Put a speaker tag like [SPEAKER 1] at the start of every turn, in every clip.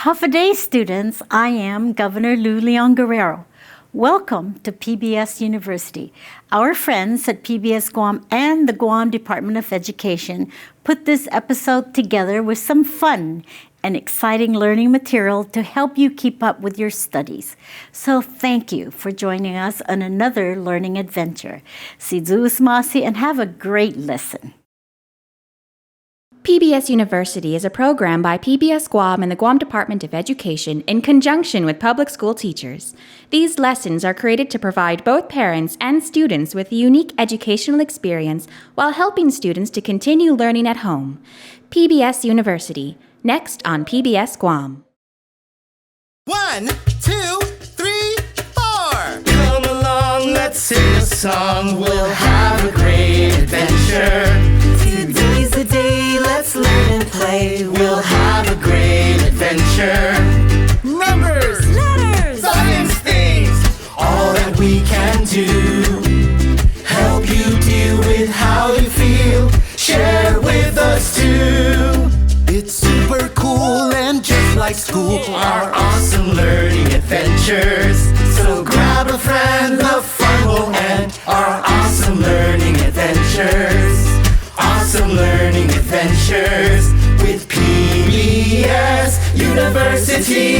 [SPEAKER 1] Hafa students, I am Governor Lou Leon Guerrero. Welcome to PBS University. Our friends at PBS Guam and the Guam Department of Education put this episode together with some fun and exciting learning material to help you keep up with your studies. So thank you for joining us on another learning adventure. Sidzus Masi and have a great lesson.
[SPEAKER 2] PBS University is a program by PBS Guam and the Guam Department of Education in conjunction with public school teachers. These lessons are created to provide both parents and students with a unique educational experience while helping students to continue learning at home. PBS University, next on PBS Guam.
[SPEAKER 3] 1, 2, 3, 4. Come along, let's sing a song. We'll have a great adventure. Today's the day, let's learn and play. We'll have a great adventure. Numbers, letters, science things, all that we can do. Help you deal with how you feel. Share with us too. It's super cool and just like school, our awesome learning adventures. So grab a friend, the fun will end. Our awesome learning adventures. Awesome learning adventures with PBS University.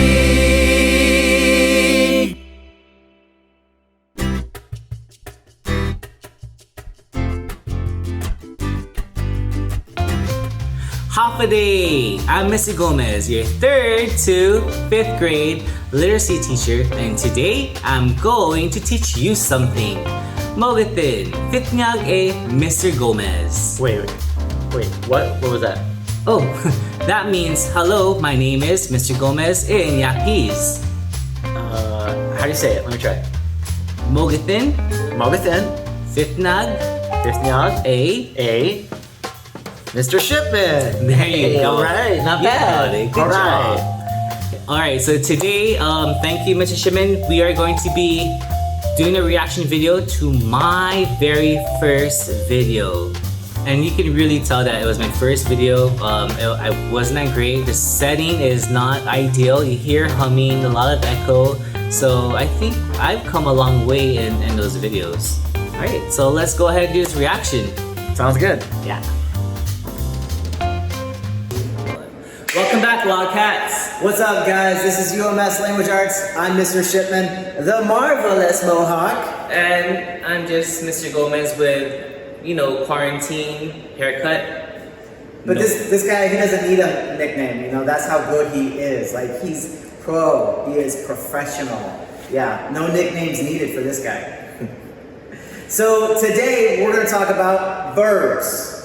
[SPEAKER 4] Half a day! I'm Mr. Gomez, your 3rd to 5th grade literacy teacher, and today I'm going to teach you something. Mogatin, fitngag Mr. Gomez.
[SPEAKER 5] Wait, what was that?
[SPEAKER 4] Oh, that means hello, my name is Mr. Gomez in Yaquis.
[SPEAKER 5] How do you say it? Let me try.
[SPEAKER 4] Mogatin,
[SPEAKER 5] Mogathin,
[SPEAKER 4] fitnag,
[SPEAKER 5] Fifnyag,
[SPEAKER 4] a.
[SPEAKER 5] Mr. Shipman.
[SPEAKER 4] There you go.
[SPEAKER 5] Alright, not
[SPEAKER 4] Yeah,
[SPEAKER 5] bad.
[SPEAKER 4] good
[SPEAKER 5] Alright.
[SPEAKER 4] job. Alright, so today, thank you, Mr. Shipman. We are going to be doing a reaction video to my very first video. And you can really tell that it was my first video. I wasn't that great. The setting is not ideal. You hear humming, a lot of echo. So I think I've come a long way in those videos. Alright, so let's go ahead and do this reaction.
[SPEAKER 5] Sounds good.
[SPEAKER 4] Yeah. Welcome back, Wildcats.
[SPEAKER 6] What's up, guys? This is UMS Language Arts. I'm Mr. Shipman, the marvelous Mohawk.
[SPEAKER 4] And I'm just Mr. Gomez with, quarantine haircut.
[SPEAKER 6] But
[SPEAKER 4] No.
[SPEAKER 6] this guy, he doesn't need a nickname, that's how good he is. Like, he's pro, he is professional. Yeah, no nicknames needed for this guy. So today, we're gonna talk about verbs.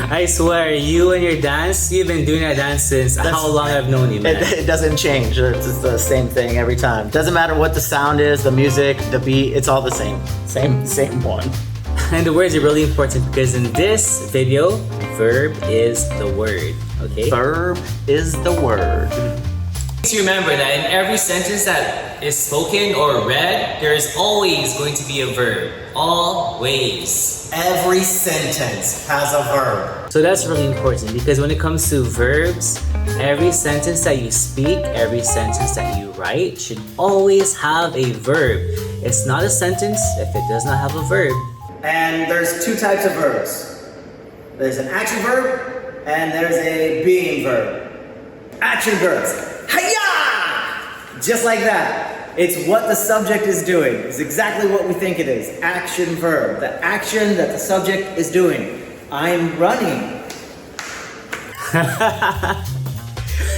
[SPEAKER 4] I swear, you and your dance, you've been doing that dance since how long I've known you, man.
[SPEAKER 5] It doesn't change. It's just the same thing every time. Doesn't matter what the sound is, the music, the beat, it's all the same. Same one.
[SPEAKER 4] And the words are really important because in this video, verb is the word, okay?
[SPEAKER 5] Verb is the word.
[SPEAKER 4] Please remember that in every sentence that is spoken or read, there is always going to be a verb. Always.
[SPEAKER 6] Every sentence has a verb.
[SPEAKER 4] So that's really important because when it comes to verbs, every sentence that you speak, every sentence that you write should always have a verb. It's not a sentence if it does not have a verb.
[SPEAKER 6] And there's two types of verbs. There's an action verb, and there's a being verb. Action verbs. Hiya! Just like that. It's what the subject is doing. It's exactly what we think it is. Action verb. The action that the subject is doing. I'm running.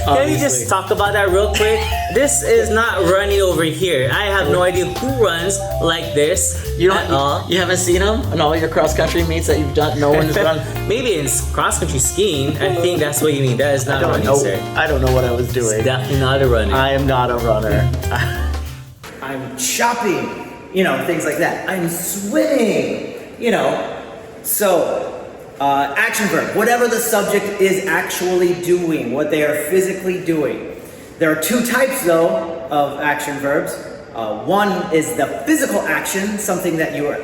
[SPEAKER 4] Can we just talk about that real quick? This is not running over here. I have no idea who runs like this.
[SPEAKER 5] You haven't seen them in all your cross-country meets that you've done? No one's run?
[SPEAKER 4] Maybe in cross-country skiing. I think that's what you mean. That is not running, sir.
[SPEAKER 5] I don't know what I was doing.
[SPEAKER 4] It's definitely not a runner.
[SPEAKER 5] I am not a runner.
[SPEAKER 6] I'm shopping. Things like that. I'm swimming. So, action verb, whatever the subject is actually doing, what they are physically doing. There are two types, though, of action verbs. One is the physical action, something that you are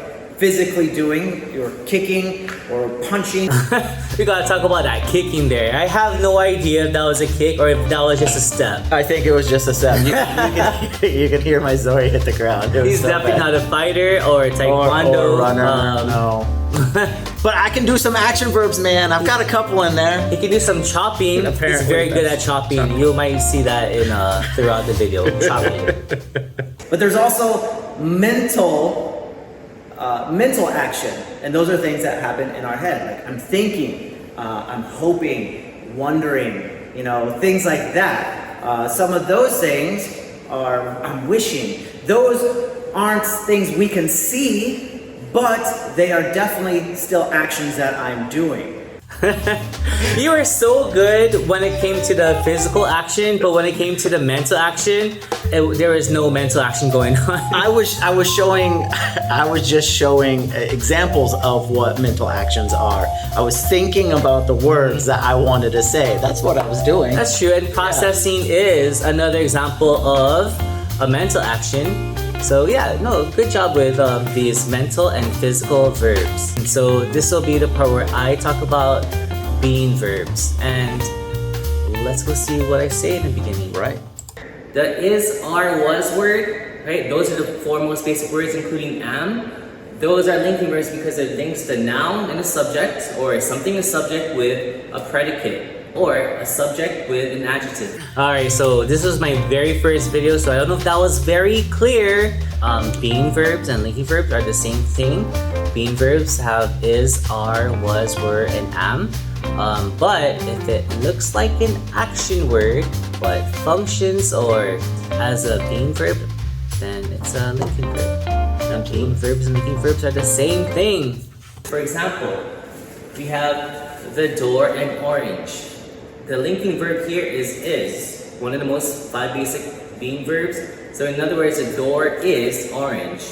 [SPEAKER 6] physically doing, you're kicking or punching.
[SPEAKER 4] We gotta talk about that kicking there. I have no idea if that was a kick or if that was just a step.
[SPEAKER 5] I think it was just a step. You can hear my Zoe hit the ground. It was
[SPEAKER 4] He's
[SPEAKER 5] so
[SPEAKER 4] definitely
[SPEAKER 5] bad.
[SPEAKER 4] not a fighter or a taekwondo.
[SPEAKER 5] Or runner.
[SPEAKER 4] um,
[SPEAKER 5] No. But I can do some action verbs, man. I've got a couple in there.
[SPEAKER 4] He can do some chopping. He's
[SPEAKER 5] Apparently,
[SPEAKER 4] very good at
[SPEAKER 5] that's
[SPEAKER 4] chopping. You might see that in throughout the video. Chopping.
[SPEAKER 6] But there's also mental action, and those are things that happen in our head. Like I'm thinking, I'm hoping, wondering, things like that. Some of those things are I'm wishing. Those aren't things we can see, but they are definitely still actions that I'm doing.
[SPEAKER 4] You were so good when it came to the physical action, but when it came to the mental action, there was no mental action going on.
[SPEAKER 5] I was just showing examples of what mental actions are. I was thinking about the words that I wanted to say. That's what I was doing.
[SPEAKER 4] That's true, and processing is another example of a mental action. So yeah, no, good job with these mental and physical verbs. And so this will be the part where I talk about being verbs. And let's go see what I say in the beginning.
[SPEAKER 5] Right.
[SPEAKER 4] The is, are, was word, right? Those are the four most basic words, including am. Those are linking verbs because it links the noun and the subject, or something is subject with a predicate, or a subject with an adjective. Alright, so this was my very first video, so I don't know if that was very clear. Being verbs and linking verbs are the same thing. Being verbs have is, are, was, were, and am. But if it looks like an action word, but functions or has a being verb, then it's a linking verb. And being verbs and linking verbs are the same thing. For example, we have the door and orange. The linking verb here is one of the most 5 basic being verbs. So in other words, the door is orange.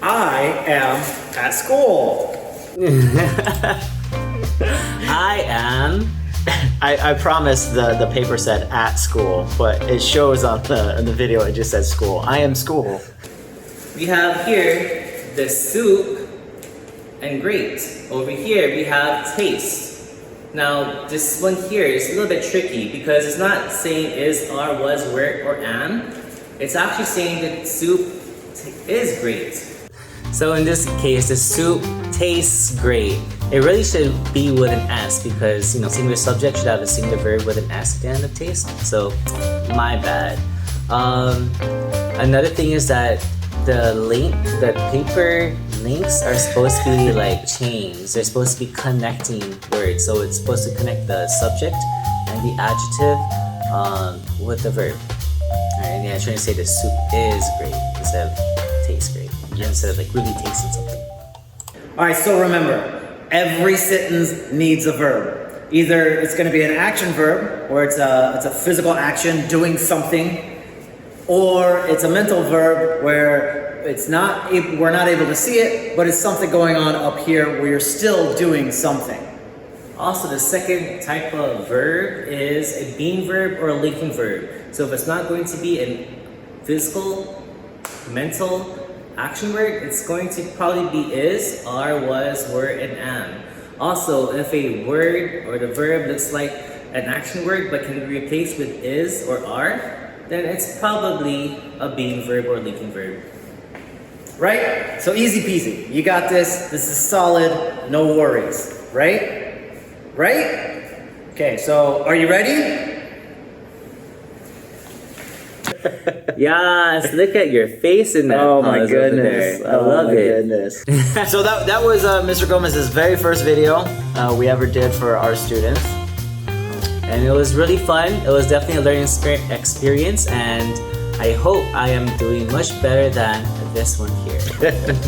[SPEAKER 6] I am at school.
[SPEAKER 4] I am.
[SPEAKER 5] I promise the paper said at school, but it shows on the video it just says school. I am school.
[SPEAKER 4] We have here the soup and great. Over here we have taste. Now this one here is a little bit tricky because it's not saying is, are, was, were, or am. It's actually saying that soup is great. So in this case, the soup tastes great. It really should be with an S because, singular subject should have a singular verb with an S at the end of taste. So, my bad. Another thing is that the paper links are supposed to be like chains. They're supposed to be connecting words. So it's supposed to connect the subject and the adjective with the verb. Alright, and yeah, I'm trying to say the soup is great instead of tastes great. Instead of like really tasting something.
[SPEAKER 6] All right, so remember, every sentence needs a verb. Either it's going to be an action verb, or it's a physical action doing something, or it's a mental verb where we're not able to see it, but it's something going on up here where you're still doing something. Also, the second type of verb is a being verb or a linking verb. So if it's not going to be a physical, mental action word, it's going to probably be is, are, was, were, and am. Also, if a word or the verb looks like an action word but can be replaced with is or are, then it's probably a being verb or linking verb. Right? So easy peasy. You got this. This is solid. No worries. Right? Right? Okay, so are you ready?
[SPEAKER 4] Yes, look at your face in that.
[SPEAKER 5] Oh my
[SPEAKER 4] pause over
[SPEAKER 5] goodness.
[SPEAKER 4] there. I love it.
[SPEAKER 5] Goodness. So that was Mr. Gomez's very first video we ever did for our students.
[SPEAKER 4] And it was really fun. It was definitely a learning experience, and I hope I am doing much better than this one here.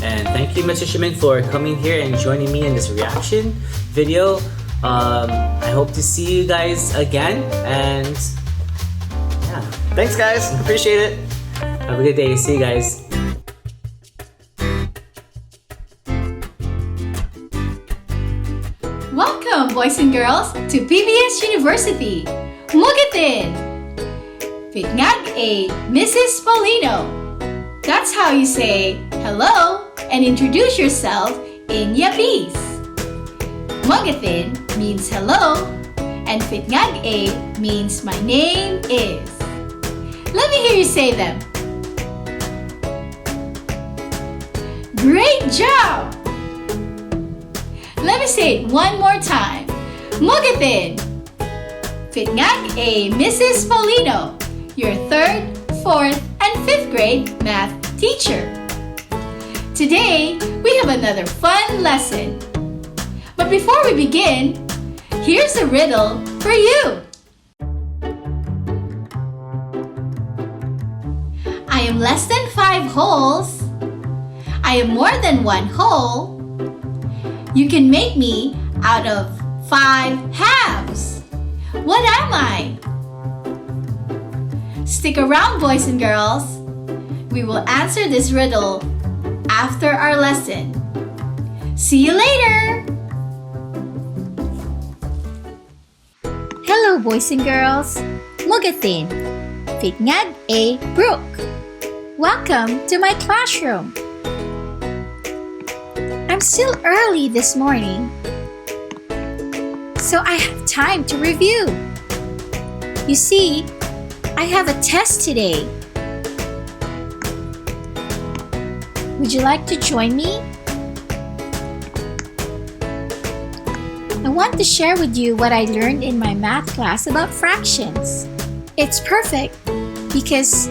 [SPEAKER 4] And thank you, Mr. Shimon, for coming here and joining me in this reaction video. I hope to see you guys again, and yeah.
[SPEAKER 5] Thanks, guys. Appreciate it.
[SPEAKER 4] Have a good day. See you guys.
[SPEAKER 7] Welcome, boys and girls, to PBS University. Mugitin! Pitngag a Mrs. Paulino. That's how you say hello and introduce yourself in Yapese. Mugathin means hello, and Fitngag-A means my name is. Let me hear you say them. Great job! Let me say it one more time. Mugathin. Fitngag-A Mrs. Paulino, your 3rd, 4th, and 5th grade math teacher. Today, we have another fun lesson. But before we begin, here's a riddle for you. I am less than 5 holes. I am more than 1 whole. You can make me out of 5 halves. What am I? Stick around, boys and girls. We will answer this riddle after our lesson. See you later!
[SPEAKER 8] Hello, boys and girls. Mugathin. Fitngag-A Brooke. Welcome to my classroom. I'm still early this morning, so I have time to review. You see, I have a test today. Would you like to join me? I want to share with you what I learned in my math class about fractions. It's perfect because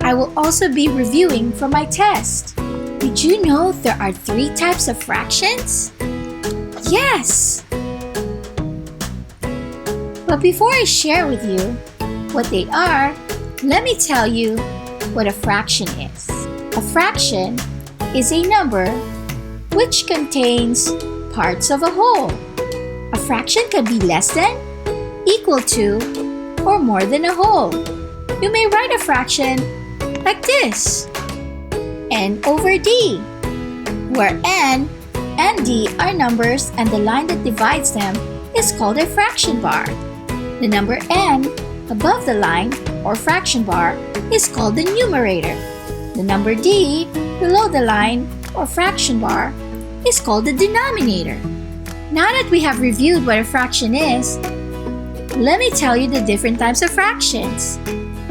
[SPEAKER 8] I will also be reviewing for my test. Did you know there are 3 types of fractions? Yes! But before I share with you what they are, let me tell you what a fraction is. A fraction is a number which contains parts of a whole. A fraction can be less than, equal to, or more than a whole. You may write a fraction like this: n over d, where n and d are numbers and the line that divides them is called a fraction bar. The number n above the line or fraction bar is called the numerator. The number d below the line or fraction bar is called the denominator. Now that we have reviewed what a fraction is, let me tell you the different types of fractions.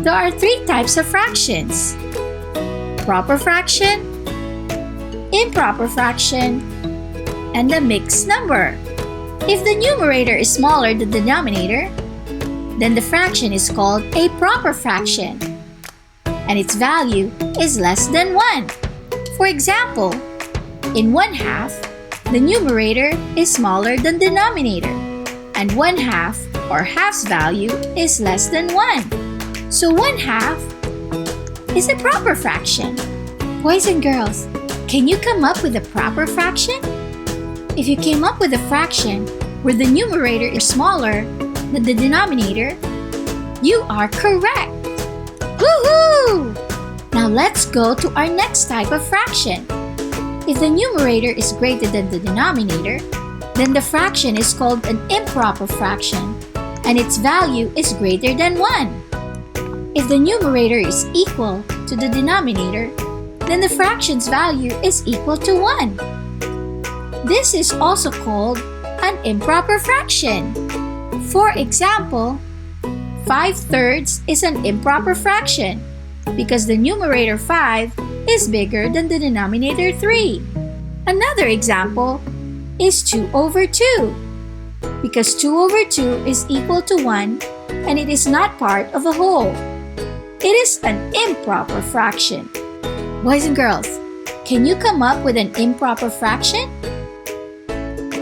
[SPEAKER 8] There are 3 types of fractions: proper fraction, improper fraction, and the mixed number. If the numerator is smaller than the denominator, then the fraction is called a proper fraction, and its value is less than 1. For example, in 1/2, the numerator is smaller than the denominator, and 1/2 or half's value is less than 1. So 1/2 is a proper fraction. Boys and girls, can you come up with a proper fraction? If you came up with a fraction where the numerator is smaller than the denominator, you are correct. Woohoo! Now let's go to our next type of fraction. If the numerator is greater than the denominator, then the fraction is called an improper fraction, and its value is greater than 1. If the numerator is equal to the denominator, then the fraction's value is equal to 1. This is also called an improper fraction. For example, 5/3 is an improper fraction because the numerator 5 is bigger than the denominator 3. Another example is 2/2 because 2/2 is equal to 1 and it is not part of a whole. It is an improper fraction. Boys and girls, can you come up with an improper fraction?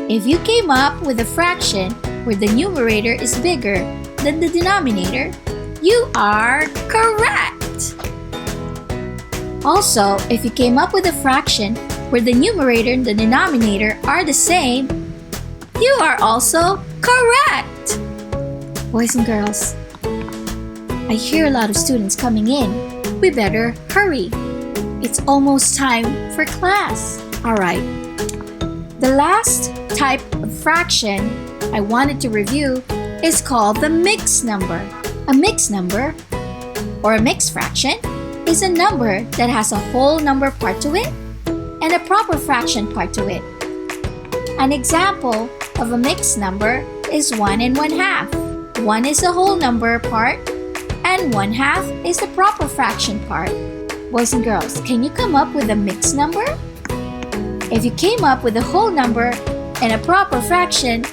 [SPEAKER 8] If you came up with a fraction where the numerator is bigger than the denominator, you are correct! Also, if you came up with a fraction where the numerator and the denominator are the same, you are also correct! Boys and girls, I hear a lot of students coming in. We better hurry. It's almost time for class. Alright. The last type of fraction I wanted to review is called the mixed number. A mixed number, or a mixed fraction, is a number that has a whole number part to it and a proper fraction part to it. An example of a mixed number is 1 and 1/2. 1 is the whole number part, and 1/2 is the proper fraction part. Boys and girls, can you come up with a mixed number? If you came up with a whole number and a proper fraction,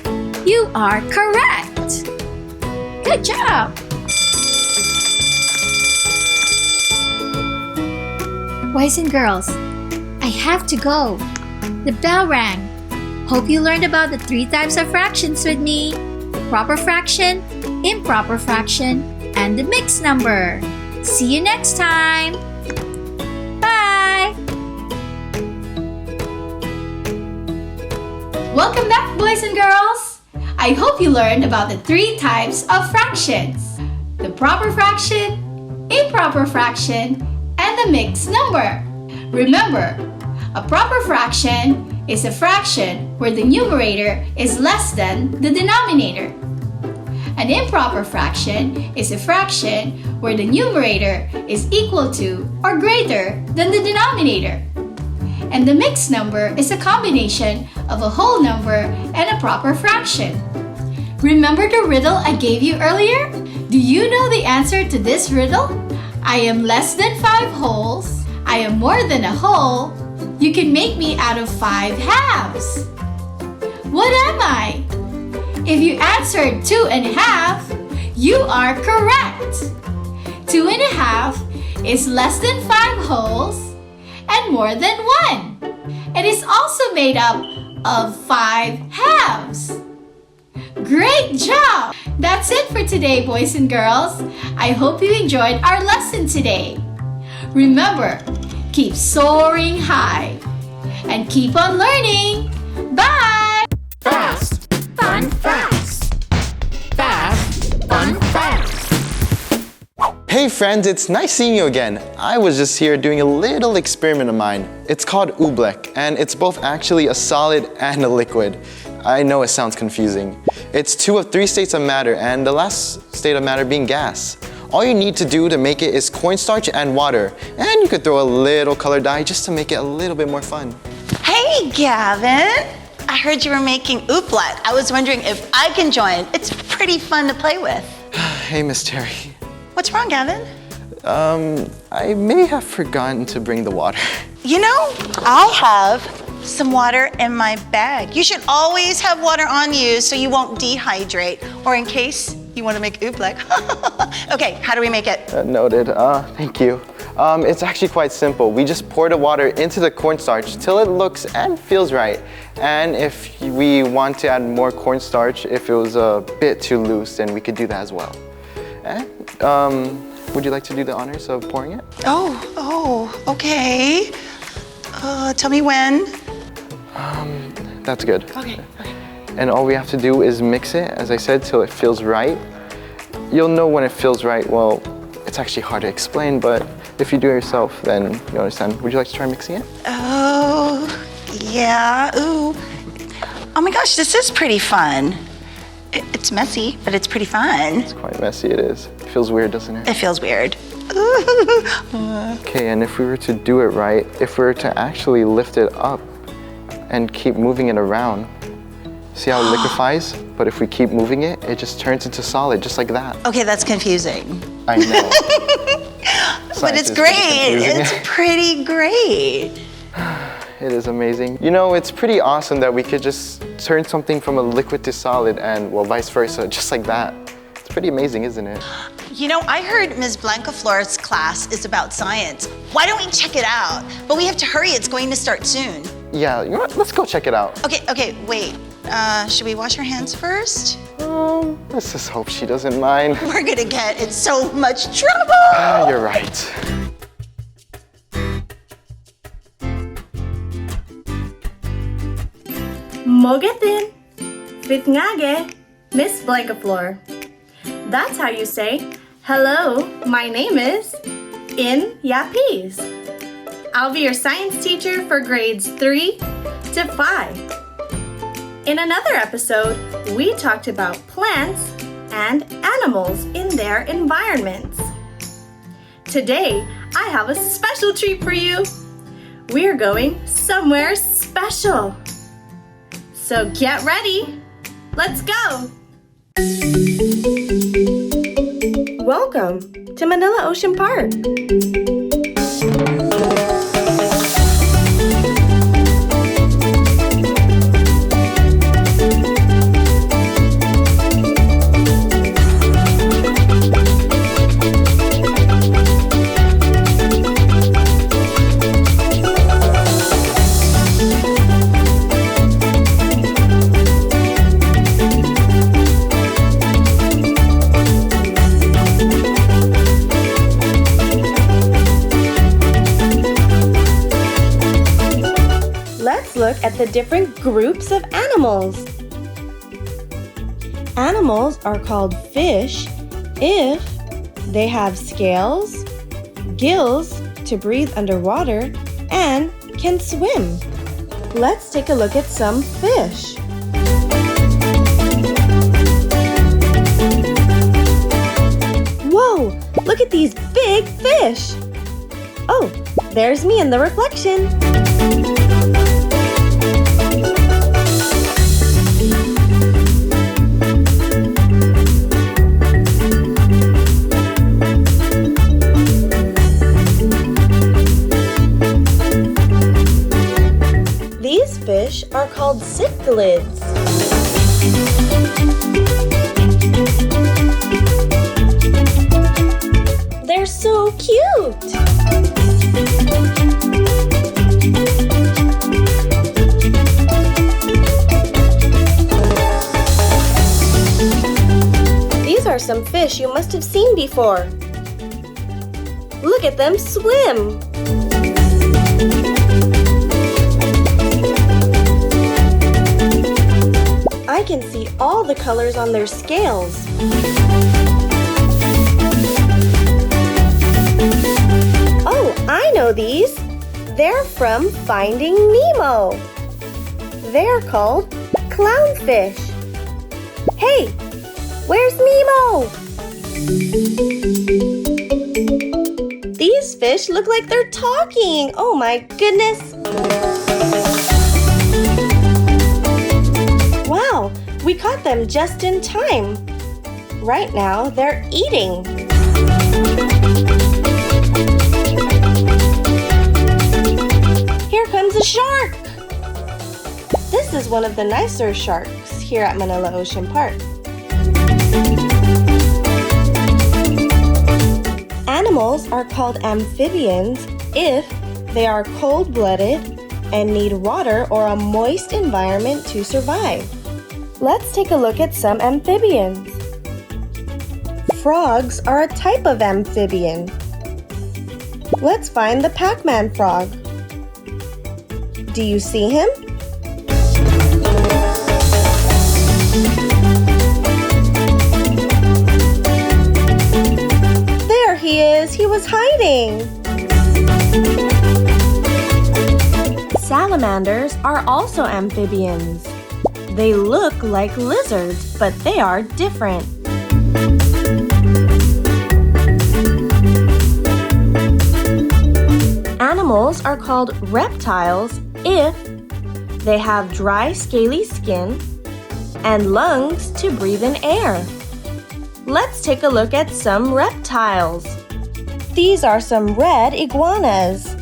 [SPEAKER 8] you are correct! Good job! Boys and girls, I have to go. The bell rang. Hope you learned about the 3 types of fractions with me. Proper fraction, improper fraction, and the mixed number. See you next time. Bye!
[SPEAKER 7] Welcome back, boys and girls! I hope you learned about the 3 types of fractions. The proper fraction, improper fraction, and the mixed number. Remember, a proper fraction is a fraction where the numerator is less than the denominator. An improper fraction is a fraction where the numerator is equal to or greater than the denominator. And the mixed number is a combination of a whole number and a proper fraction. Remember the riddle I gave you earlier? Do you know the answer to this riddle? I am less than 5 wholes. I am more than a whole. You can make me out of 5 halves. What am I? If you answered 2 1/2, you are correct. 2 1/2 is less than 5 wholes and more than 1. It is also made up of 5 halves. Great job! That's it for today, boys and girls. I hope you enjoyed our lesson today. Remember, keep soaring high and keep on learning. Bye!
[SPEAKER 3] Fast, fun, fast. Fast, fun, fast.
[SPEAKER 9] Hey friends, it's nice seeing you again. I was just here doing a little experiment of mine. It's called Oobleck, and it's both actually a solid and a liquid. I know it sounds confusing. It's 2 of 3 states of matter, and the last state of matter being gas. All you need to do to make it is cornstarch and water, and you could throw a little color dye just to make it a little bit more fun.
[SPEAKER 10] Hey, Gavin. I heard you were making Oobleck. I was wondering if I can join. It's pretty fun to play with.
[SPEAKER 9] Hey, Miss Terry.
[SPEAKER 10] What's wrong, Gavin?
[SPEAKER 9] I may have forgotten to bring the water.
[SPEAKER 10] You know, I have some water in my bag. You should always have water on you so you won't dehydrate, or in case you want to make Oobleck. Okay, how do we make it?
[SPEAKER 9] Noted. Thank you. It's actually quite simple. We just pour the water into the cornstarch till it looks and feels right. And if we want to add more cornstarch, if it was a bit too loose, then we could do that as well. And, would you like to do the honors of pouring it?
[SPEAKER 10] Oh, okay. Tell me when.
[SPEAKER 9] That's good.
[SPEAKER 10] Okay.
[SPEAKER 9] And all we have to do is mix it, as I said, till it feels right. You'll know when it feels right. Well, it's actually hard to explain, but if you do it yourself, then you understand. Would you like to try mixing it?
[SPEAKER 10] Oh, yeah. Ooh. Oh my gosh, this is pretty fun. It's messy, but it's pretty fun.
[SPEAKER 9] It's quite messy, it is. It feels weird, doesn't it?
[SPEAKER 10] It feels weird.
[SPEAKER 9] Okay, and if we were to do it right, if we were to actually lift it up and keep moving it around, see how it liquefies? But if we keep moving it, it just turns into solid, just like that.
[SPEAKER 10] Okay, that's confusing.
[SPEAKER 9] I know.
[SPEAKER 10] But it's great. It's pretty great.
[SPEAKER 9] It is amazing. You know, it's pretty awesome that we could just turn something from a liquid to solid and, well, vice versa, just like that. It's pretty amazing, isn't it?
[SPEAKER 10] You know, I heard Ms. Blancaflore's class is about science. Why don't we check it out? But we have to hurry, it's going to start soon.
[SPEAKER 9] Yeah, you know what? Let's go check it out.
[SPEAKER 10] Okay, wait. Should we wash our hands first?
[SPEAKER 9] Let's just hope she doesn't mind.
[SPEAKER 10] We're gonna get in so much trouble!
[SPEAKER 9] You're right.
[SPEAKER 11] Mogetin, Fitngage, Miss Blancaflor. That's how you say, hello, my name is In Yapis. I'll be your science teacher for grades 3 to 5. In another episode, we talked about plants and animals in their environments. Today, I have a special treat for you. we're going somewhere special. So get ready. Let's go. Welcome to Manila Ocean Park. Let's look at the different groups of animals. Animals are called fish if they have scales, gills to breathe underwater, and can swim. Let's take a look at some fish. Whoa! Look at these big fish! Oh, there's me in the reflection. These fish are called cichlids. They're so cute! These are some fish you must have seen before. Look at them swim! I can see all the colors on their scales. Oh, I know these. They're from Finding Nemo. They're called clownfish. Hey, where's Nemo? These fish look like they're talking. Oh my goodness. Wow, we caught them just in time. Right now, they're eating. Here comes a shark. This is one of the nicer sharks here at Manila Ocean Park. Animals are called amphibians if they are cold-blooded and need water or a moist environment to survive. Let's take a look at some amphibians. Frogs are a type of amphibian. Let's find the Pac-Man frog. Do you see him? There he is! He was hiding! Salamanders are also amphibians. They look like lizards, but they are different. Animals are called reptiles if they have dry, scaly skin and lungs to breathe in air. Let's take a look at some reptiles. These are some red iguanas.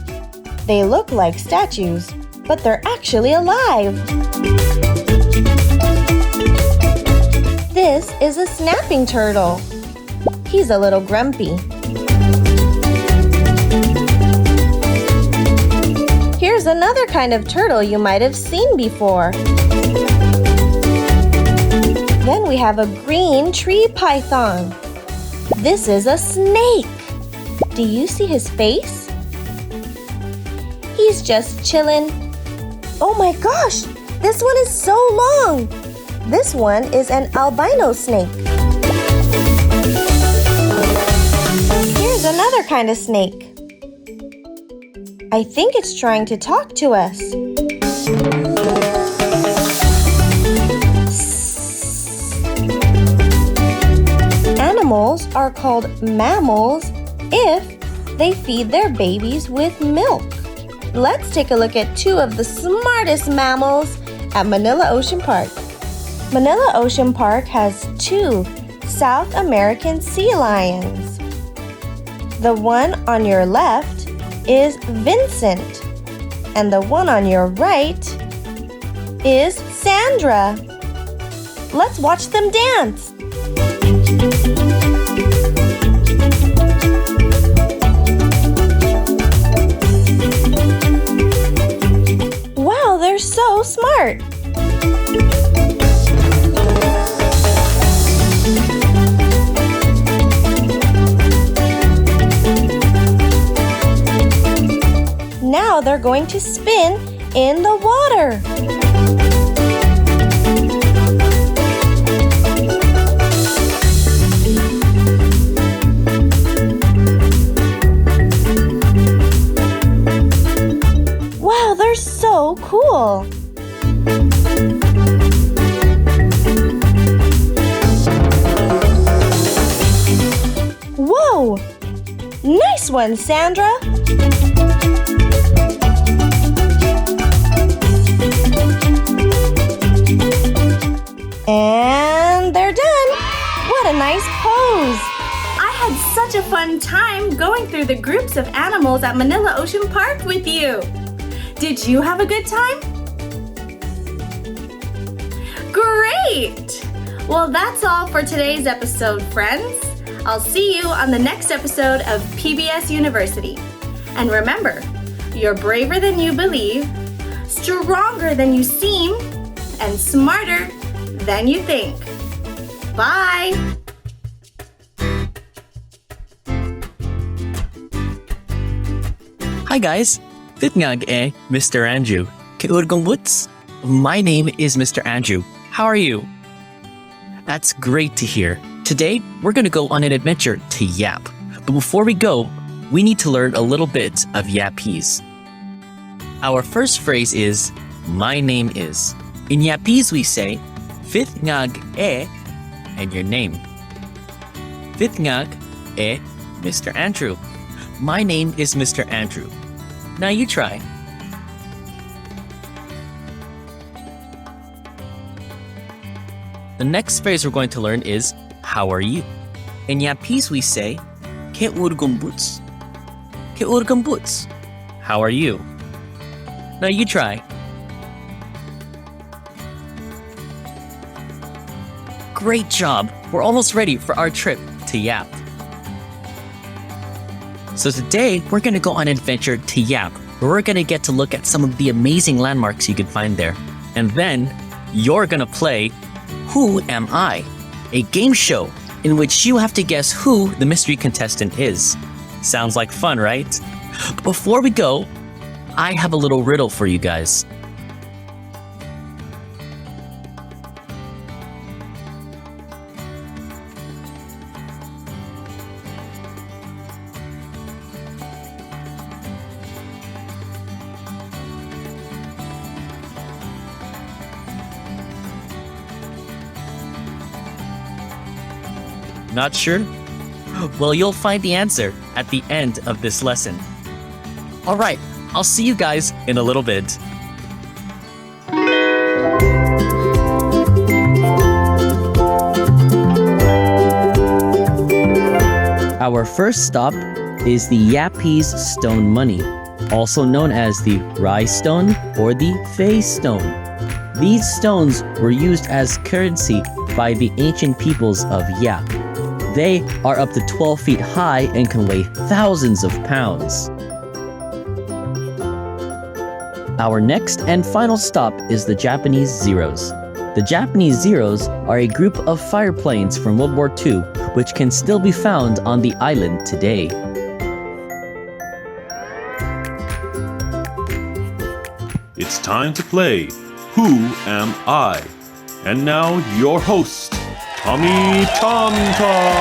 [SPEAKER 11] They look like statues, but they're actually alive. This is a snapping turtle. He's a little grumpy. Here's another kind of turtle you might have seen before. Then we have a green tree python. This is a snake. Do you see his face? He's just chillin'. Oh my gosh, this one is so long. This one is an albino snake. Here's another kind of snake. I think it's trying to talk to us. Animals are called mammals if they feed their babies with milk. Let's take a look at two of the smartest mammals at Manila Ocean Park. Manila Ocean Park has two South American sea lions. The one on your left is Vincent, and the one on your right is Sandra. Let's watch them dance. Wow, they're so smart. Now they're going to spin in the water. Wow, they're so cool. Whoa! Nice one, Sandra. And they're done. What a nice pose. I had such a fun time going through the groups of animals at Manila Ocean Park with you. Did you have a good time? Great! Well, that's all for today's episode, friends. I'll see you on the next episode of PBS University. And remember, you're braver than you believe, stronger than you seem, and smarter than you think. Bye!
[SPEAKER 12] Hi guys, Titngag Mr. Andrew. Kaurgong Woods. My name is Mr. Andrew. How are you? That's great to hear. Today, we're going to go on an adventure to Yap. But before we go, we need to learn a little bit of Yapese. Our first phrase is, my name is. In Yapese, we say, Titngag and your name. Titngag Mr. Andrew. My name is Mr. Andrew. Now you try. The next phrase we're going to learn is, how are you? In Yapese, we say, Keurgumbuts. Keurgumbuts. How are you? Now you try. Great job! We're almost ready for our trip to Yap. So today, we're going to go on an adventure to Yap, where we're going to get to look at some of the amazing landmarks you can find there. And then, you're going to play Who Am I? A game show in which you have to guess who the mystery contestant is. Sounds like fun, right? But before we go, I have a little riddle for you guys. Not sure? Well, you'll find the answer at the end of this lesson. Alright, I'll see you guys in a little bit. Our first stop is the Yapese stone money, also known as the Rai stone or the Fei stone. These stones were used as currency by the ancient peoples of Yap. They are up to 12 feet high and can weigh thousands of pounds. Our next and final stop is the Japanese Zeros. The Japanese Zeros are a group of fire planes from World War II which can still be found on the island today.
[SPEAKER 13] It's time to play Who Am I? And now your host, Tommy Tom Tom!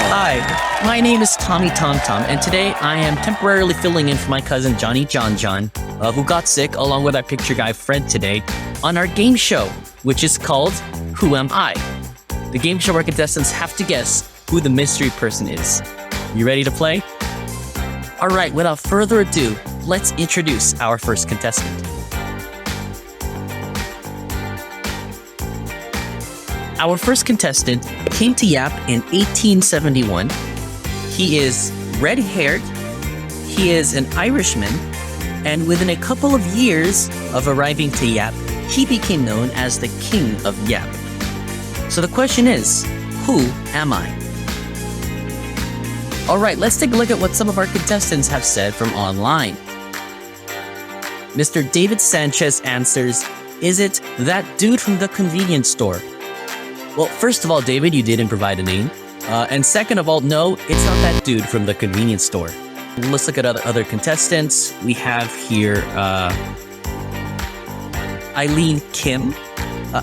[SPEAKER 12] Hi, my name is Tommy Tom Tom, and today I am temporarily filling in for my cousin Johnny John John, who got sick along with our picture guy Fred today, on our game show, which is called Who Am I? The game show where contestants have to guess who the mystery person is. You ready to play? Alright, without further ado, let's introduce our first contestant. Our first contestant came to Yap in 1871. He is red-haired, he is an Irishman, and within a couple of years of arriving to Yap, he became known as the King of Yap. So the question is, who am I? Alright, let's take a look at what some of our contestants have said from online. Mr. David Sanchez answers, is it that dude from the convenience store? Well, first of all, David, you didn't provide a name. And second of all, no, it's not that dude from the convenience store. Let's look at other contestants. We have here Eileen Kim.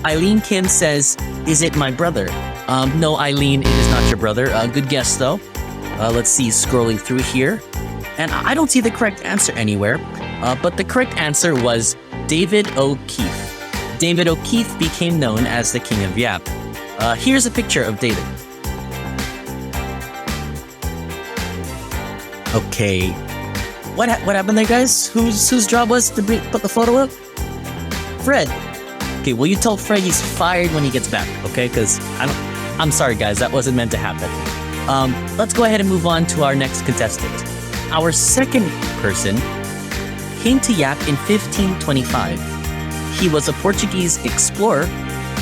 [SPEAKER 12] Eileen Kim says, is it my brother? No, Eileen, it is not your brother. Good guess, though. Let's see, scrolling through here. And I don't see the correct answer anywhere. But the correct answer was David O'Keefe. David O'Keefe became known as the King of Yap. Here's a picture of David. Okay. What happened there, guys? Whose job was to put the photo up? Fred. Okay, well, you tell Fred he's fired when he gets back, okay? Because I'm sorry, guys, that wasn't meant to happen. Let's go ahead and move on to our next contestant. Our second person came to Yap in 1525. He was a Portuguese explorer,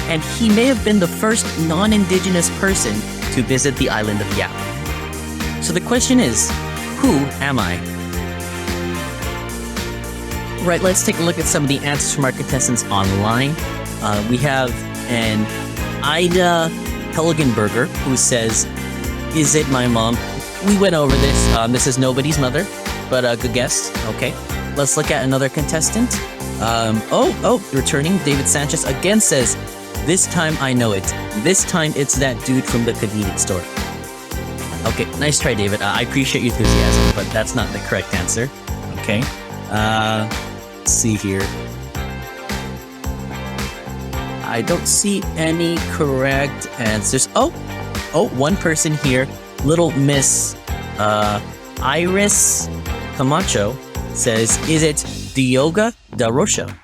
[SPEAKER 12] and he may have been the first non-indigenous person to visit the island of Yap. So the question is, who am I? Right, let's take a look at some of the answers from our contestants online. We have an Ida Helgenberger who says, is it my mom? We went over this. This is nobody's mother, but good guess. Okay, let's look at another contestant. Returning, David Sanchez again says, this time I know it. This time it's that dude from the convenience store. Okay, nice try, David. I appreciate your enthusiasm, but that's not the correct answer. Okay, let's see here. I don't see any correct answers. One person here, little Miss Iris Camacho says, is it Diogo da Rocha?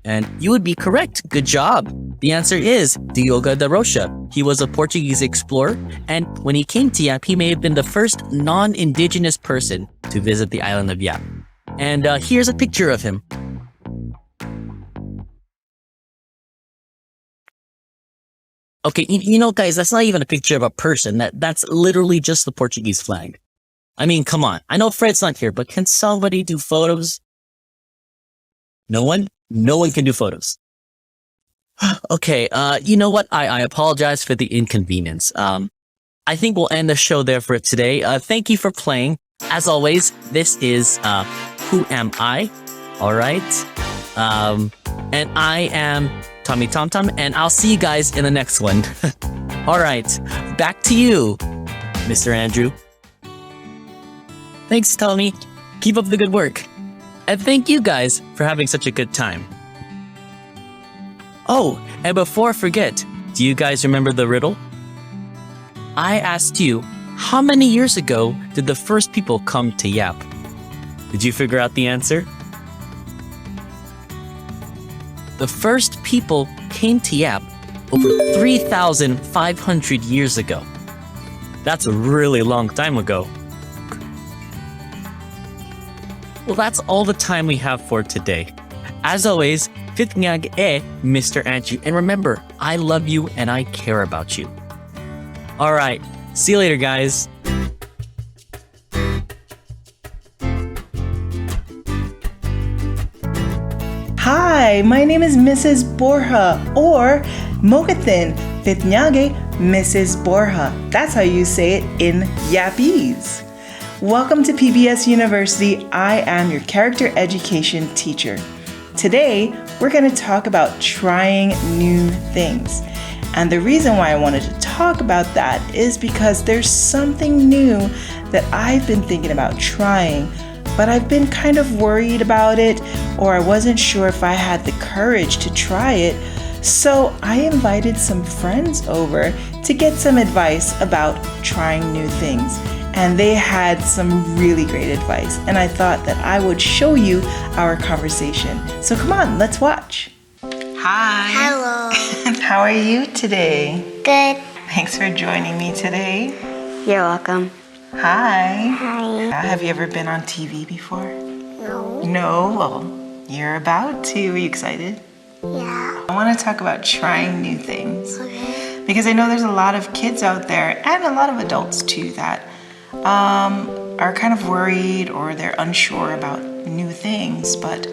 [SPEAKER 12] And you would be correct. Good job. The answer is Diogo da Rocha. He was a Portuguese explorer, and when he came to Yap, he may have been the first non-indigenous person to visit the island of Yap. And here's a picture of him. Okay, you know, guys, that's not even a picture of a person. That's literally just the Portuguese flag. I mean, come on. I know Fred's not here, but can somebody do photos? No one? No one can do photos. Okay, you know what? I apologize for the inconvenience. I think we'll end the show there for today. Thank you for playing. As always, this is Who Am I? All right. And I am Tommy Tom Tom, and I'll see you guys in the next one. All right, back to you, Mr. Andrew. Thanks, Tommy. Keep up the good work. And thank you guys for having such a good time. Oh, and before I forget, do you guys remember the riddle? I asked you, how many years ago did the first people come to Yap? Did you figure out the answer? The first people came to Yap over 3,500 years ago. That's a really long time ago. Well, that's all the time we have for today. As always, Fitngag Mr. Andrew. And remember, I love you and I care about you. All right, see you later, guys.
[SPEAKER 14] Hi, my name is Mrs. Borja, or Mokathin Fitnyage Mrs. Borja. That's how you say it in Yapese. Welcome to PBS University. I am your character education teacher. Today, we're going to talk about trying new things. And the reason why I wanted to talk about that is because there's something new that I've been thinking about trying, but I've been kind of worried about it, or I wasn't sure if I had the courage to try it. So I invited some friends over to get some advice about trying new things. and they had some really great advice. And I thought that I would show you our conversation. So come on, let's watch. Hi.
[SPEAKER 15] Hello.
[SPEAKER 14] How are you today?
[SPEAKER 15] Good.
[SPEAKER 14] Thanks for joining me today.
[SPEAKER 15] You're welcome.
[SPEAKER 14] Hi.
[SPEAKER 15] Hi.
[SPEAKER 14] Have you ever been on TV before?
[SPEAKER 15] No.
[SPEAKER 14] No? Well, you're about to. Are you excited?
[SPEAKER 15] Yeah.
[SPEAKER 14] I want to talk about trying new things.
[SPEAKER 15] Okay.
[SPEAKER 14] Because I know there's a lot of kids out there, and a lot of adults too, that are kind of worried or they're unsure about new things. But,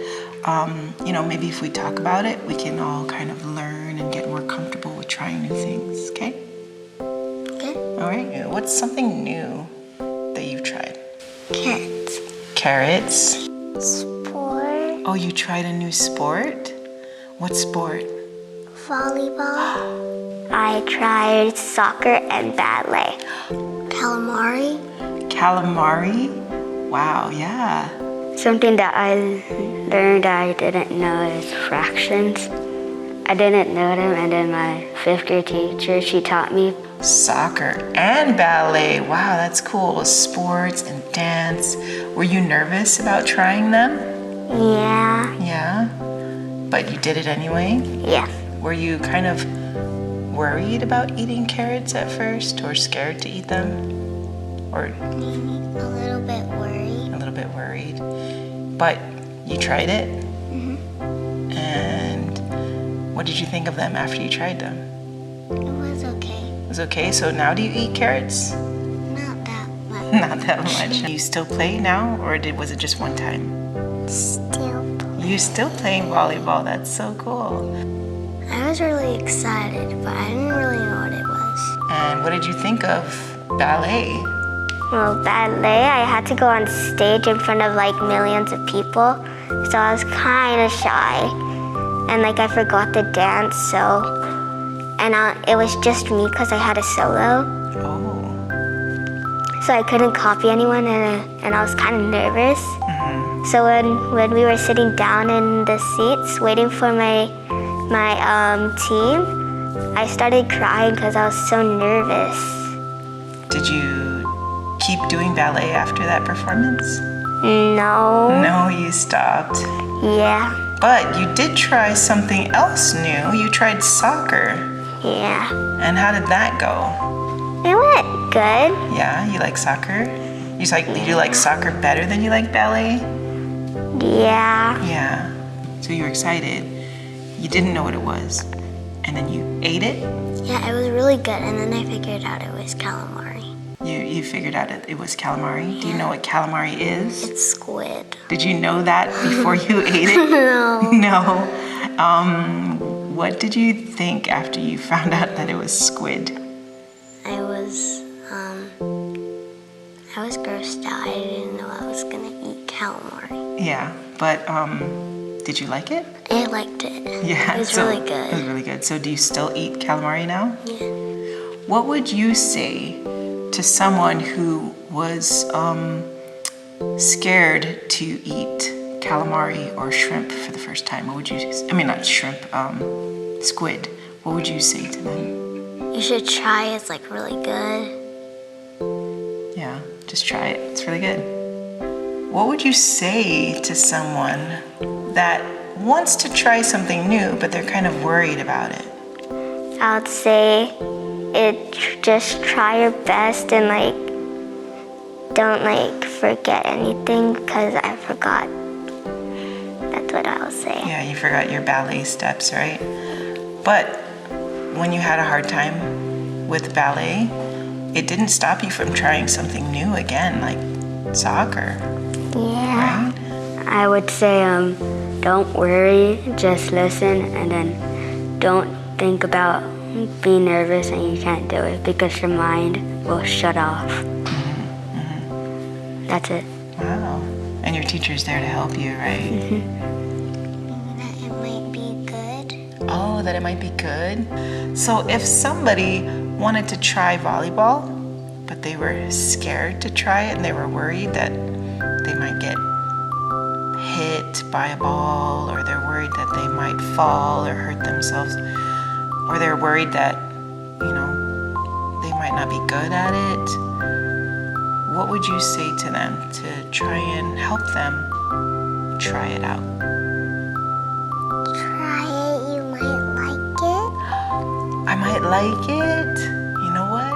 [SPEAKER 14] maybe if we talk about it, we can all kind of learn and get more comfortable with trying new things, okay?
[SPEAKER 15] Okay.
[SPEAKER 14] All right. What's something new that you've tried?
[SPEAKER 15] Carrots.
[SPEAKER 14] Carrots?
[SPEAKER 15] Sport.
[SPEAKER 14] Oh, you tried a new sport? What sport?
[SPEAKER 15] Volleyball. I tried soccer and ballet. Calamari.
[SPEAKER 14] Calamari? Wow, yeah.
[SPEAKER 15] Something that I learned I didn't know is fractions. I didn't know them, and then my 5th grade teacher, she taught me.
[SPEAKER 14] Soccer and ballet. Wow, that's cool. Sports and dance. Were you nervous about trying them?
[SPEAKER 15] Yeah.
[SPEAKER 14] Yeah? But you did it anyway?
[SPEAKER 15] Yeah.
[SPEAKER 14] Were you kind of worried about eating carrots at first, or scared to eat them? Or
[SPEAKER 15] A little bit worried.
[SPEAKER 14] a little bit worried? But you tried it?
[SPEAKER 15] Mm-hmm.
[SPEAKER 14] And what did you think of them after you tried them?
[SPEAKER 15] It was okay.
[SPEAKER 14] It was okay, so now do you eat carrots?
[SPEAKER 15] Not that much.
[SPEAKER 14] Not that much. You still play now, or was it just one time?
[SPEAKER 15] Still.
[SPEAKER 14] You're still playing volleyball. That's so cool.
[SPEAKER 15] I was really excited, but I didn't really know what it was.
[SPEAKER 14] And what did you think of ballet?
[SPEAKER 15] Well, ballet, I had to go on stage in front of like millions of people, so I was kind of shy. And I forgot to dance, it was just me because I had a solo.
[SPEAKER 14] Oh.
[SPEAKER 15] So I couldn't copy anyone, and I was kind of nervous.
[SPEAKER 14] Mm-hmm.
[SPEAKER 15] So when we were sitting down in the seats waiting for my team, I started crying because I was so nervous.
[SPEAKER 14] Did you keep doing ballet after that performance?
[SPEAKER 15] No.
[SPEAKER 14] No, you stopped.
[SPEAKER 15] Yeah.
[SPEAKER 14] But you did try something else new. You tried soccer.
[SPEAKER 15] Yeah.
[SPEAKER 14] And how did that go?
[SPEAKER 15] It went good.
[SPEAKER 14] Yeah, you like soccer? You like soccer better than you like ballet?
[SPEAKER 15] Yeah.
[SPEAKER 14] Yeah. So you were excited. You didn't know what it was. And then you ate it?
[SPEAKER 15] Yeah, it was really good, and then I figured out it was calamari.
[SPEAKER 14] You figured out it was calamari? Yeah. Do you know what calamari is?
[SPEAKER 15] It's squid.
[SPEAKER 14] Did you know that before you ate it?
[SPEAKER 15] No.
[SPEAKER 14] No. What did you think after you found out that it was squid?
[SPEAKER 15] I was grossed out. I didn't know I was gonna eat calamari.
[SPEAKER 14] Yeah, but did you like it?
[SPEAKER 15] I liked it.
[SPEAKER 14] Yeah.
[SPEAKER 15] It was really good.
[SPEAKER 14] It was really good. So do you still eat calamari now?
[SPEAKER 15] Yeah.
[SPEAKER 14] What would you say to someone who was scared to eat calamari or shrimp for the first time? What would you, not shrimp, squid. What would you say to them?
[SPEAKER 15] You should try it. It's really good.
[SPEAKER 14] Yeah, just try it. It's really good. What would you say to someone that wants to try something new, but they're kind of worried about it?
[SPEAKER 15] I would say just try your best and don't forget anything, because I forgot. That's what I would say.
[SPEAKER 14] Yeah, you forgot your ballet steps, right? But when you had a hard time with ballet, it didn't stop you from trying something new again, like soccer.
[SPEAKER 15] Yeah.
[SPEAKER 14] Right?
[SPEAKER 15] I would say don't worry, just listen, and then don't think about being nervous and you can't do it, because your mind will shut off.
[SPEAKER 14] Mm-hmm. Mm-hmm.
[SPEAKER 15] That's it.
[SPEAKER 14] Wow. And your teacher's there to help you, right?
[SPEAKER 15] Mm-hmm. That it might be good.
[SPEAKER 14] Oh, that it might be good? So if somebody wanted to try volleyball, but they were scared to try it and they were worried that they might get hit by a ball, or they're worried that they might fall or hurt themselves, or they're worried that, they might not be good at it, what would you say to them to try and help them try it out?
[SPEAKER 15] Try it, you might like it.
[SPEAKER 14] I might like it. You know what?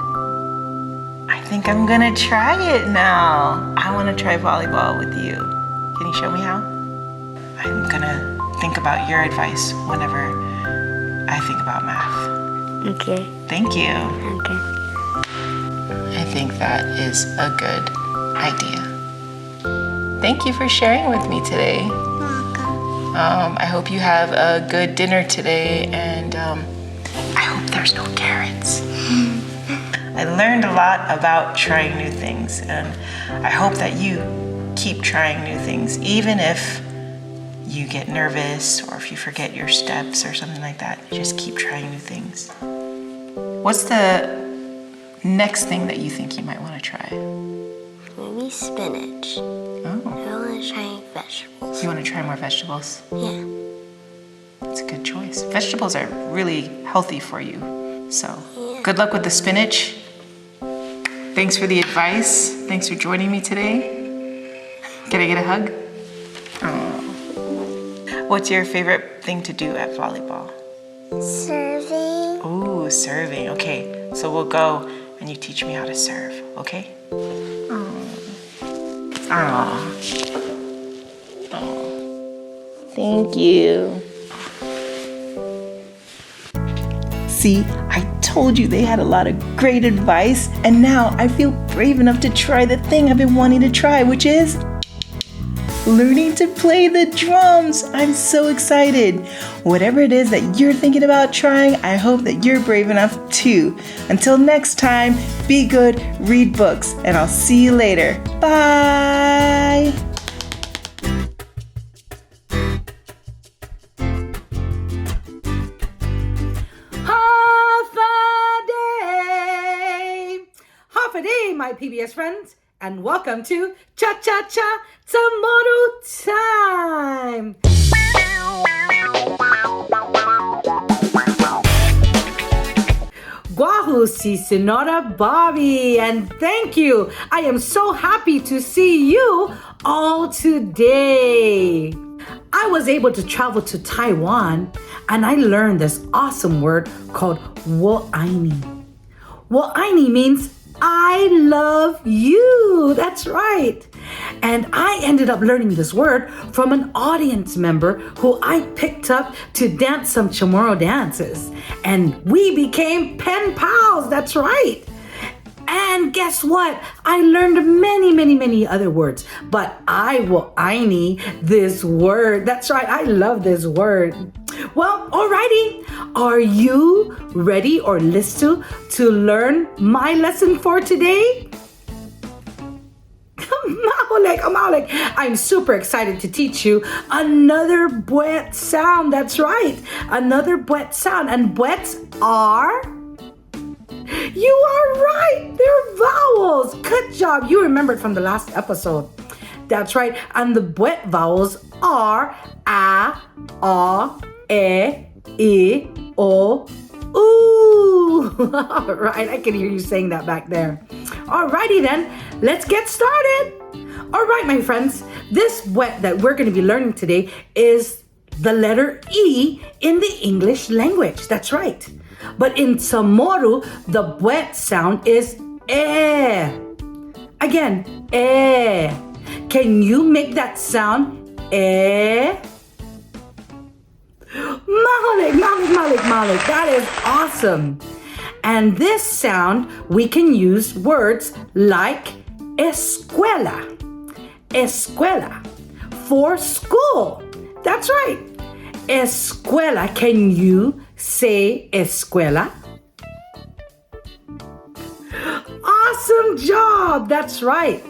[SPEAKER 14] I think I'm gonna try it now. I wanna try volleyball with you. Can you show me how? I'm gonna think about your advice whenever I think about math.
[SPEAKER 15] Okay.
[SPEAKER 14] Thank you.
[SPEAKER 15] Okay.
[SPEAKER 14] I think that is a good idea. Thank you for sharing with me today.
[SPEAKER 15] Welcome.
[SPEAKER 14] I hope you have a good dinner today, and I hope there's no carrots. I learned a lot about trying new things, and I hope that you keep trying new things, even if you get nervous or if you forget your steps or something like that. Just keep trying new things. What's the next thing that you think you might want to try?
[SPEAKER 15] Maybe spinach.
[SPEAKER 14] Oh.
[SPEAKER 15] I want to try vegetables.
[SPEAKER 14] You want to try more vegetables?
[SPEAKER 15] Yeah.
[SPEAKER 14] That's a good choice. Vegetables are really healthy for you. So, good luck with the spinach. Thanks for the advice. Thanks for joining me today. Can I get a hug? Oh. What's your favorite thing to do at volleyball?
[SPEAKER 15] Serving.
[SPEAKER 14] Ooh, serving. Okay, so we'll go and you teach me how to serve, okay? Aww. Thank you. See, I told you they had a lot of great advice, and now I feel brave enough to try the thing I've been wanting to try, which is learning to play the drums. I'm so excited. Whatever it is that you're thinking about trying, I hope that you're brave enough too. Until next time, be good, read books, and I'll see you later. Bye.
[SPEAKER 16] Half a day, my PBS friends, and welcome to Cha-Cha-Cha CHamoru time. Guahu si Senora Bobby, and thank you. I am so happy to see you all today. I was able to travel to Taiwan, and I learned this awesome word called wo'aini. Wo'aini means I love you. That's right. And I ended up learning this word from an audience member who I picked up to dance some CHamoru dances. And we became pen pals. That's right. And guess what? I learned many other words, but I will aini this word. That's right. I love this word. Well, alrighty. Are you ready or listening to learn my lesson for today? Oobleck. I'm super excited to teach you another Buet sound. That's right. Another Buet sound. And Buets are... You are right. They're vowels. Good job. You remembered from the last episode. That's right. And the Buet vowels are a, e, o, ooh. All right. I can hear you saying that back there. Alrighty then. Let's get started. All right, my friends. This Buet that we're going to be learning today is the letter E in the English language. That's right. But in CHamoru, the Buet sound is eh. Again, eh. Can you make that sound eh? Malik. That is awesome. And this sound, we can use words like escuela. Escuela for school. That's right. Escuela. Can you say escuela? Awesome job. That's right.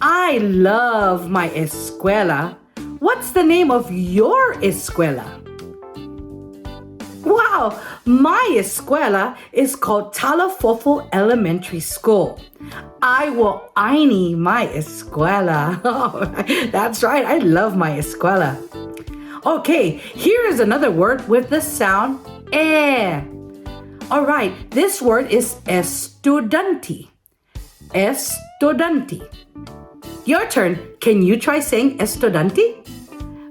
[SPEAKER 16] I love my escuela. What's the name of your escuela? Wow, my escuela is called Talafofo Elementary School. I will aini my escuela. That's right, I love my escuela. Okay, here is another word with the sound eh. All right, this word is estudiante. Estudiante. estudiante. Your turn. Can you try saying estudiante?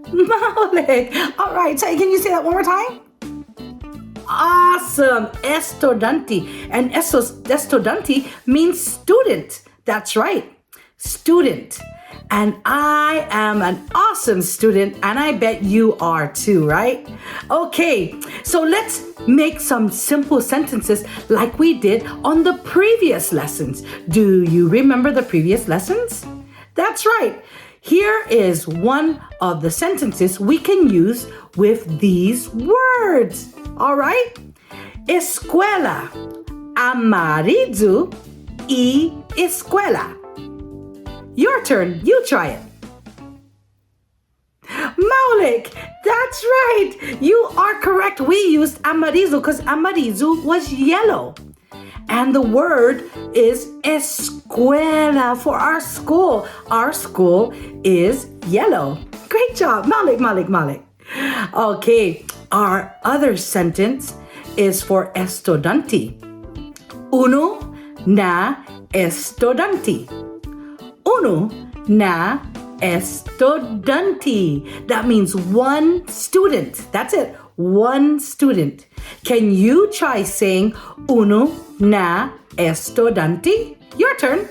[SPEAKER 16] Maulik. All right, so can you say that one more time? Awesome. Estudiante. And estudiante means student. That's right. Student. And I am an awesome student, and I bet you are too, right? Okay, so let's make some simple sentences like we did on the previous lessons. Do you remember the previous lessons? That's right. Here is one of the sentences we can use with these words. All right? Escuela. Amarillo y escuela. Your turn. You try it. Maulik, that's right. You are correct. We used amarillo because amarillo was yellow. And the word is escuela for our school. Our school is yellow. Great job. Maulik. Okay, our other sentence is for estudiante. Uno na estudiante. Uno na estudiante. That means one student. That's it. One student. Can you try saying uno na estudiante? Your turn.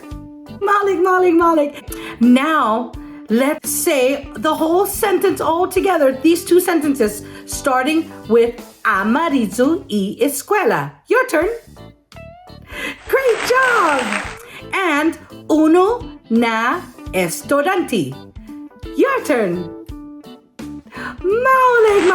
[SPEAKER 16] Maulik. Now, let's say the whole sentence all together. These two sentences, starting with amarillo y escuela. Your turn. Great job. And uno na estudiante. Your turn. Maulik.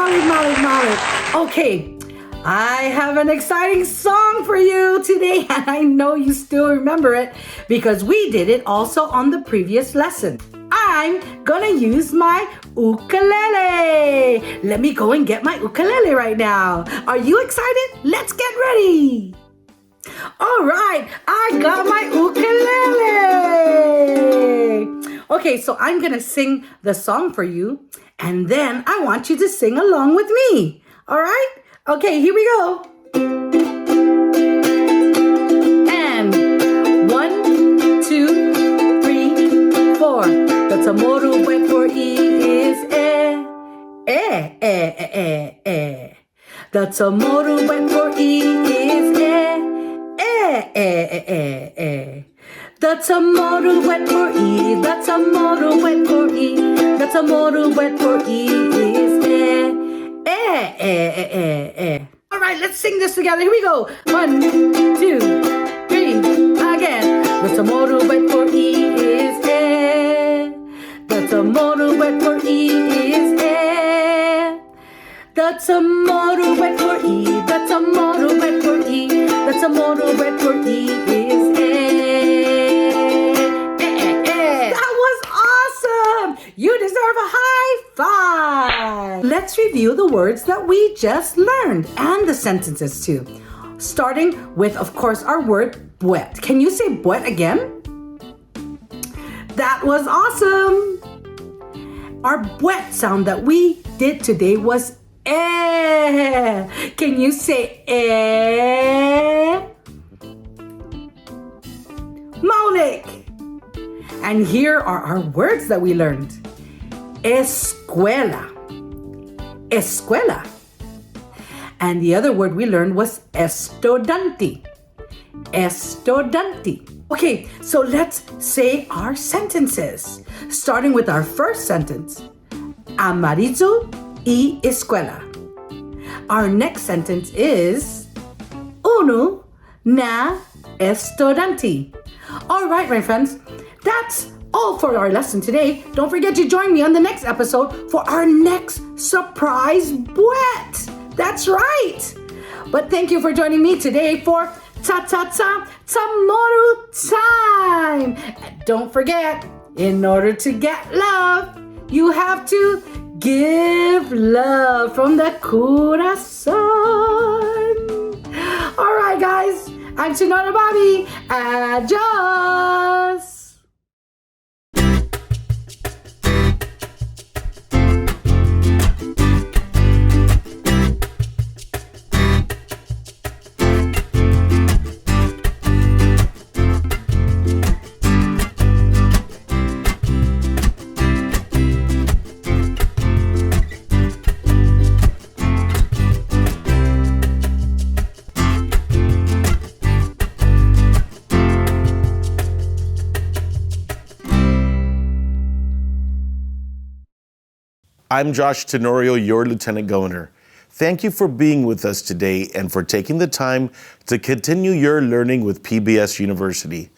[SPEAKER 16] Okay, I have an exciting song for you today, and I know you still remember it because we did it also on the previous lesson. I'm gonna use my ukulele. Let me go and get my ukulele right now. Are you excited? Let's get ready. All right, I got my ukulele. Okay, so I'm gonna sing the song for you, and then I want you to sing along with me. All right? Okay, here we go. And 1, 2, 3, 4. The CHamoru word for E is eh. The CHamoru word for E is eh. The CHamoru word for E. The CHamoru word for E. The CHamoru word for E is eh. All right, let's sing this together. Here we go. 1, 2, 3. Again. The CHamoru word for E is eh. The CHamoru word for E is eh. The CHamoru word for E. The CHamoru word for E. The CHamoru word for E is eh. That was awesome! You deserve a high five! Let's review the words that we just learned and the sentences too. Starting with, of course, our word buet. Can you say buet again? That was awesome! Our buet sound that we did today was eh. Can you say eh? Maulik. And here are our words that we learned. Escuela. And the other word we learned was estudiante. Okay, so let's say our sentences. Starting with our first sentence. Amarillo y escuela. Our next sentence is uno na estudiante. All right, my friends, that's all for our lesson today. Don't forget to join me on the next episode for our next surprise Buet. That's right. But thank you for joining me today for CHamoru time. And don't forget, in order to get love, you have to give love from the corazón. All right, guys. I'm Sonora Bobby. Adios.
[SPEAKER 13] I'm Josh Tenorio, your Lieutenant Governor. Thank you for being with us today and for taking the time to continue your learning with PBS University.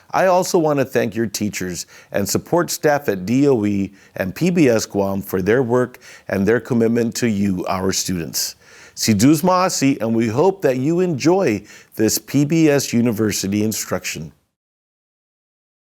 [SPEAKER 13] I also want to thank your teachers and support staff at GDOE and PBS Guam for their work and their commitment to you, our students. Si dus maasi, and we hope that you enjoy this PBS University instruction.